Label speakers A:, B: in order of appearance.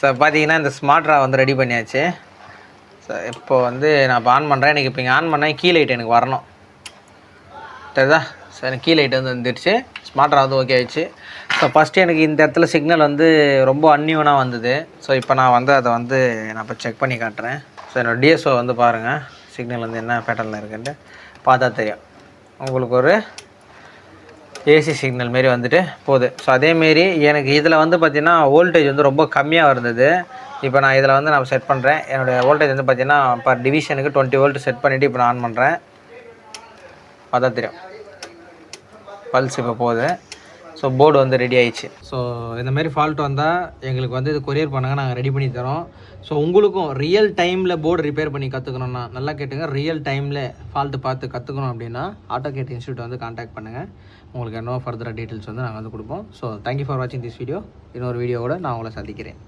A: So பார்த்தீங்கன்னா இந்த smart ரா வந்து ரெடி பண்ணியாச்சு. ஸோ இப்போ வந்து நான் இப்போ ஆன் பண்ணுறேன். எனக்கு இப்போ இங்கே ஆன் பண்ணால் கீ லைட் எனக்கு வரணும். சரிதா? ஸோ எனக்கு கீ லைட் வந்து வந்துடுச்சு. ஸ்மார்ட் ரா வந்து ஓகே ஆயிடுச்சு. ஸோ ஃபஸ்ட்டு எனக்கு இந்த இடத்துல சிக்னல் வந்து ரொம்ப அன்னியூனாக வந்தது. ஸோ இப்போ நான் வந்து அதை வந்து நான் இப்போ செக் பண்ணி காட்டுறேன். ஸோ என்னோடய டிஎஸ்ஓ வந்து பாருங்கள், சிக்னல் வந்து என்ன பேட்டர்னில் இருக்குன்ட்டு பார்த்தா தெரியும். உங்களுக்கு ஒரு ஏசி சிக்னல் மாரி வந்துட்டு போகுது. ஸோ அதேமாரி எனக்கு இதில் வந்து பார்த்திங்கன்னா வோல்டேஜ் வந்து ரொம்ப கம்மியாக இருந்தது. இப்போ நான் இதில் வந்து நான் செட் பண்ணுறேன். என்னுடைய வோல்டேஜ் வந்து பார்த்திங்கன்னா பர் டிவிஷனுக்கு 20 வோல்ட் செட் பண்ணிவிட்டு இப்போ நான் ஆன் பண்ணுறேன். பார்த்தா தெரியும் பல்ஸ் இப்போ போகுது. ஸோ போர்டு வந்து ரெடி ஆயிடுச்சு. ஸோ இந்தமாரி ஃபால்ட் வந்தால் எங்களுக்கு வந்து இது கொரியர் பண்ணுங்கள், நாங்கள் ரெடி பண்ணி தரோம். ஸோ உங்களுக்கும் ரியல் டைமில் போர்டு ரிப்பேர் பண்ணி கற்றுக்கணுன்னா நல்லா கேட்டுங்க. ரியல் டைமில் ஃபால்ட்டு பார்த்து கற்றுக்கணும் அப்படின்னா ஆட்டோகேட் இன்ஸ்டியூட் வந்து கான்டாக்ட் பண்ணுங்கள். உங்களுக்கு என்ன ஃபர்தராக டீட்டெயில்ஸ் வந்து நாங்கள் வந்து கொடுப்போம். ஸோ தேங்க்யூ ஃபார் வாட்சிங் திஸ் வீடியோ. இன்னொரு வீடியோவோட நான் உங்களை சந்திக்கிறேன்.